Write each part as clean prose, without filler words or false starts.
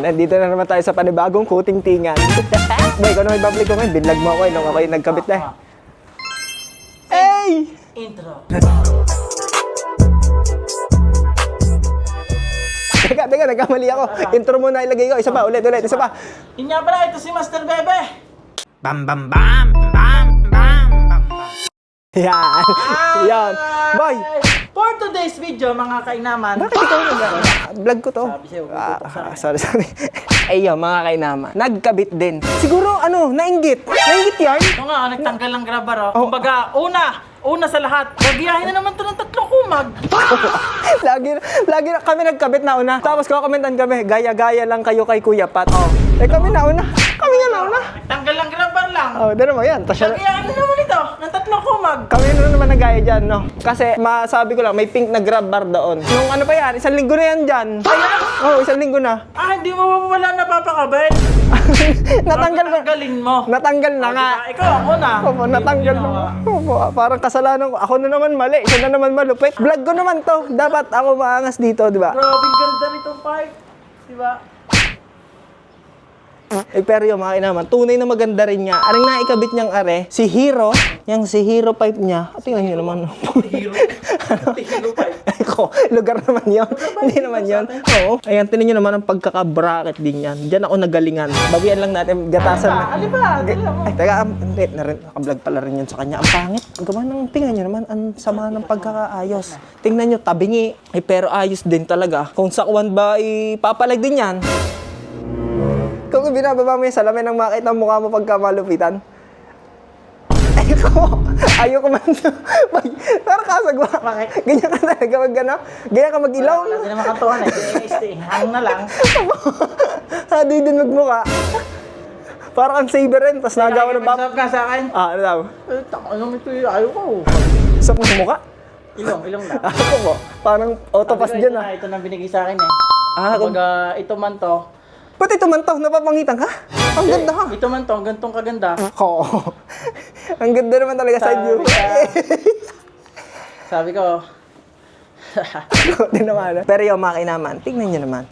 Nandito na naman tayo sa panibagong kuting-tingan. Boy, kung ano may babalik ko ngayon, binlag mo ako nung ako yung nagkabit na eh. Hey! Intro. Teka, nagkamali ako. Intro muna ilagay ko. Isa pa, ulit, isa pa. Yun nga pala, ito si Master Bebe. Bam bam bam bam bam bam bam. Yan. Yan. Boy! For today's video, mga kainaman. Bakit ikaw vlog ko to? Sabi sa'yo, Sorry. Ayun, mga kainaman. Nagkabit din. Siguro, nainggit. Nainggit yan? Ito nga, nagtanggal ng grabber, oh. Kumbaga, una sa lahat, gagiyahin na naman to ng 3 kumag. lagi na kami nagkabit na una. Tapos komentan kami, gaya-gaya lang kayo kay Kuya Pat. Kami na una. Kami nga na una. Nagtanggal ng grabber lang. Dito mo yan. Gagiyahin na naman ito ng 3 kumag. Kami na naman nagaya dyan, no? Kasi masabi ko lang, may pink na grab bar doon. Nung ano pa yan, 1 linggo na yan dyan. Ayan? 1 linggo na. Hindi mo wala napapakabit. Natanggalin mo. Natanggal na nga. Ikaw ang una. Opo, natanggal na. Opo, parang kasalanan ko. Ako na naman mali. Siya na naman malupit. Vlog ko naman to. Dapat ako maangas dito, di ba? Grabe ganda nitong pipe. Diba? Pero yung mga naman, tunay na maganda rin niya. Aring naikabit niyang are, si Hero, yung si Hero pipe niya. Tingnan niyo naman. Hero pipe. Eko, lugar naman yun. Hindi naman yun. Oo. Ayan, tinan niyo naman ang pagkaka-bracket din yan. Diyan ako nagalingan. Bawian lang natin, gatasan na. Ali ba? Ay, teka, hindi, nakablog pala rin yun sa kanya. Ang pangit. Ang gawa ng, tingnan niyo naman, ang sama ng pagkakaayos. Tingnan niyo, tabingi. Pero ayos din talaga. Kung sakwan ba, ipapalag din yan. Kung binababa mo yung salamin nang makita ang mukha mo pagka malupitan. Ayoko man. Parang kasagwa. Bakit? Ganyan ka talaga mag gano? Ganyan ka mag-ilaw. Wala din naman kantuhan eh. Hang na lang. Hindi din magmukha. Parang ang saber rin. Tapos nagawa ng bap. Mag-stop ka sa akin. Ano daw? Ano ito yung ayaw ko. Sa mukha? Ilong lang. Ako po. Parang autopass dyan ah. Ito nang binigay sa akin eh. Kung... Kumbaga, ito man to. Pati ito man to, napapangitan ka? Ang ganda ha? Ito man to, gantong kaganda. Oo. Ang ganda naman talaga side view. Sabi ko, Pero yung makinaman, tignan nyo naman.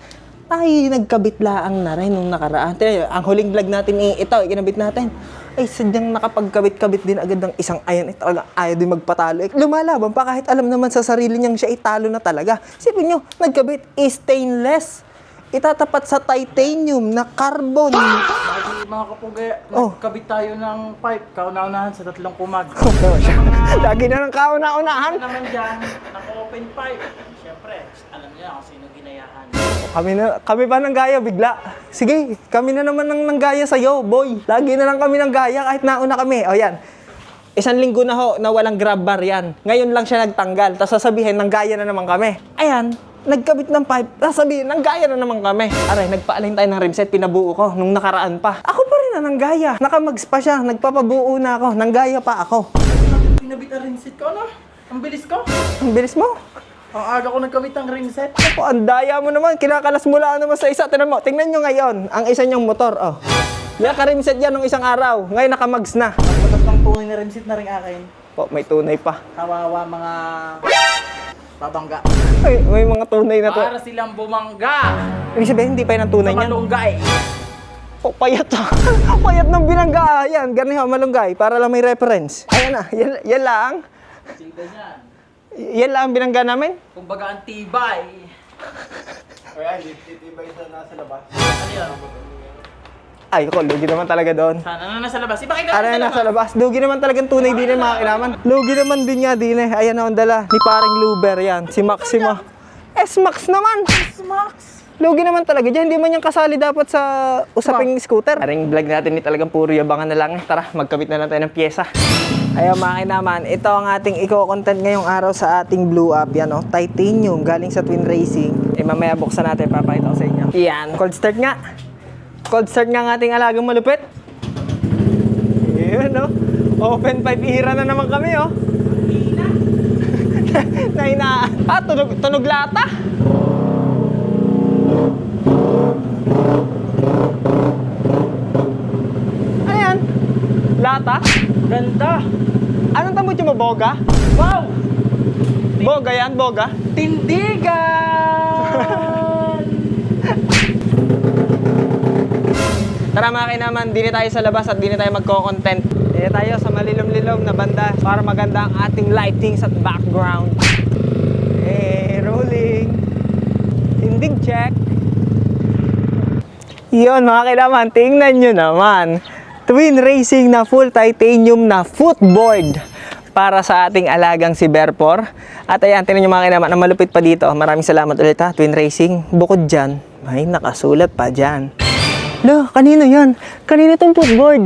Ay, nagkabit laang na rin nung nakaraan. Tignan, ang huling vlog natin ito, ikinabit natin. Ay, sadyang nakapagkabit-kabit din agad ng isang ayan. Talagang ayaw din magpatalo. Lumalaban pa kahit alam naman sa sarili niyang siya italo na talaga. Sipin nyo, nagkabit stainless. Itatapat sa titanium na carbon. bakit mga kapugay, nagkabit tayo ng pipe, kauna-unahan sa 3 kumag. Lagi na ng kauna-unahan. Ano naman dyan, naka-open pipe. Siyempre, alam niya kung sino ginayahan. Kami pa ng gaya bigla. Sige, kami na naman ng gaya sa'yo, boy. Lagi na lang kami ng gaya kahit nauna kami. O yan. 1 linggo na ho na walang grab bar yan. Ngayon lang siya nagtanggal. Tapos sasabihin, ng gaya na naman kami. Ayan. Nagkabit ng pipe, sasabihin, nanggaya na naman kami. Aray, nagpaalin tayo ng rimset, pinabuo ko nung nakaraan pa. Ako pa rin na nanggaya. Nakamags pa siya, nagpapabuo na ako, nanggaya pa ako. Pinabit ang ring set ko, ano? Ang bilis ko. Ang bilis mo. Ang aga ko nagkabit ang ring set. Ako, ang daya mo naman, kinakalas mo lang naman sa isa. Tingnan nyo ngayon, ang isa niyang motor, oh. Naka-rimset yan nung isang araw, ngayon nakamags na. Pagpatas ng tunay na ring set na rin akin. Po, may tunay pa. Kawawa mga babangga. Ay, may mga tunay na to. Para silang bumangga. Ibig sabihin, hindi pa yun ang tunay Sa niyan. malunggay. Oh, payat ah. Payat ng binangga. Yan, ganun malunggay. Para lang may reference. Ayan na, yan lang. Sida niyan. Yan lang ang binangga namin. Kumbaga ang tibay. Kaya titibay sa nasa labas. Ano yan? Ay, ko, lugi naman talaga doon. Sana na nasa labas. Ipakita Ano mo na sa labas? Lugi naman talagang tunay din eh, mga kinaman. Lugi naman din nga din eh. Ayan na ang dala. Ni paring Luber yan. Si Maximo. S-Max naman. Smax. Lugi naman talaga dyan. Hindi man yung kasali dapat sa usaping scooter. Aring vlog natin ni talagang puro yabangan na lang eh. Tara, magkabit na lang tayo ng pyesa. Ayaw mga kinaman. Ito ang ating eco-content ngayong araw sa ating Blue Up. Yan oh, titanium galing sa Twin Racing. Mamaya buksan natin. Papakita ko sa inyo. Yan. Cold start nga. Cold start nga ng ating alagang malupit. Yun, no? Open pipe hira na naman kami, oh. Nahinaan. Tunog lata. Ano yan? Lata? Ganda. Anong tamot yung maboga? Wow! Boga yan, boga? Tindigan! Tara mga kainaman, di na tayo sa labas at di na tayo magko-content. Di na tayo sa malilom-lilom na banda para maganda ang ating lightings at background. Rolling. Tindig check. Yun mga kainaman, tingnan nyo naman. Twin Racing na full titanium na footboard para sa ating alagang si Berpor. At ayan, tingnan nyo mga kainaman, ang malupit pa dito. Maraming salamat ulit ha, Twin Racing. Bukod dyan, may nakasulat pa dyan. Lo, kanino yan? Kanino itong footboard?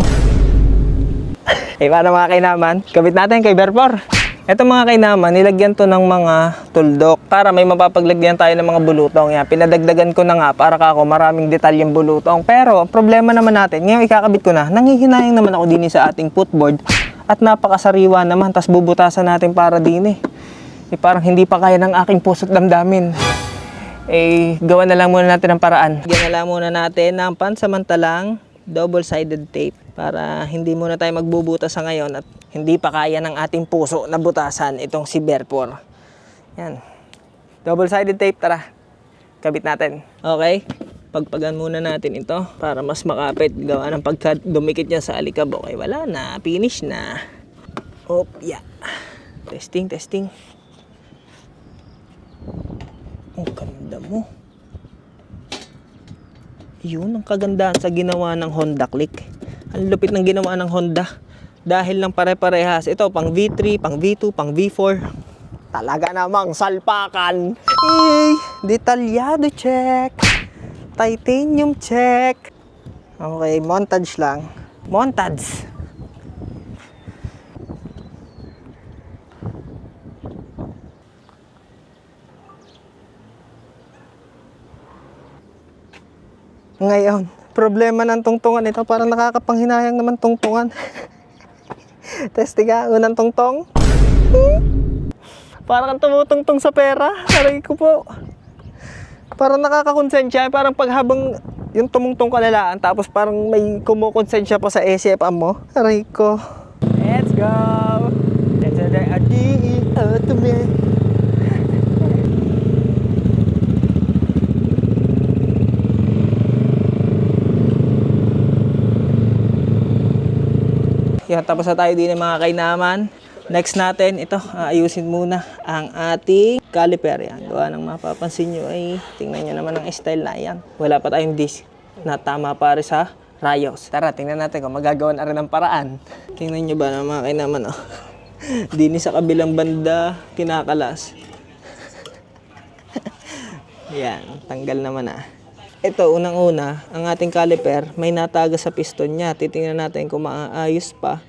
Eh, paano mga kainaman? Kabit natin kay Berpor. Ito mga kainaman, nilagyan to ng mga tuldok para may mapapaglagyan tayo ng mga bulutong. Yan, pinadagdagan ko na nga para kako maraming detalyeng bulutong. Pero, ang problema naman natin, ngayon ikakabit ko na, nangihinayang naman ako din sa ating footboard at napakasariwa naman, tas bubutasan natin para din eh. Parang hindi pa kaya ng aking puso't damdamin. Eh, gawa na lang muna natin ang paraan. Gyan na lang muna natin ng pansamantalang double-sided tape para hindi muna tayo magbubutas sa ngayon at hindi pa kaya ng ating puso na butasan itong si Berpor. Yan. Double-sided tape, tara. Kabit natin. Okay? Pagpagan muna natin ito para mas makapit. Gawa ng pagka dumikit niya sa alikabok. Okay, wala na. Finish na. Op, yeah. Testing, testing. Ang ganda mo. Yun, ang kagandahan sa ginawa ng Honda Click. Ang lupit ng ginawa ng Honda. Dahil lang pare-parehas. Ito, pang V3, pang V2, pang V4. Talaga namang salpakan. Detalyado check. Titanium check. Okay, montage lang. Montage. Ngayon, problema ng tungtungan ito. Parang nakakapanghinayang naman tungtungan. Testing nga, unang tungtong. Parang tumutungtong sa pera. Aray ko po. Parang nakakakonsensya. Parang paghabang yung tumungtong kalalaan, tapos parang may kumukonsensya pa sa SFM mo. Aray ko. Let's go! Let's go! Yan, tapos na tayo din ng mga kainaman. Next natin, ito, ayusin muna ang ating caliper. Yan, gawa ng mapapansin nyo ay tingnan nyo naman ang style na yan. Wala pa tayong disc na tama pare sa rayos. Tara, tingnan natin kung magagawa na rin ng paraan. Tingnan nyo ba ng mga kainaman, oh. Dini sa kabilang banda, kinakalas. Yan, tanggal naman ah. Ito, unang-una, ang ating caliper, may nataga sa piston niya. Titingnan natin kung maayos pa.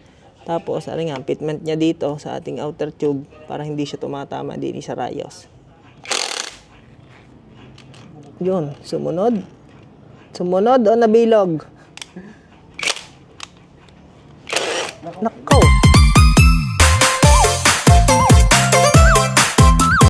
Tapos, ano nga, fitment niya dito sa ating outer tube para hindi siya tumatama din sa rayos. Yun, sumunod. Sumunod o nabilog? Nako!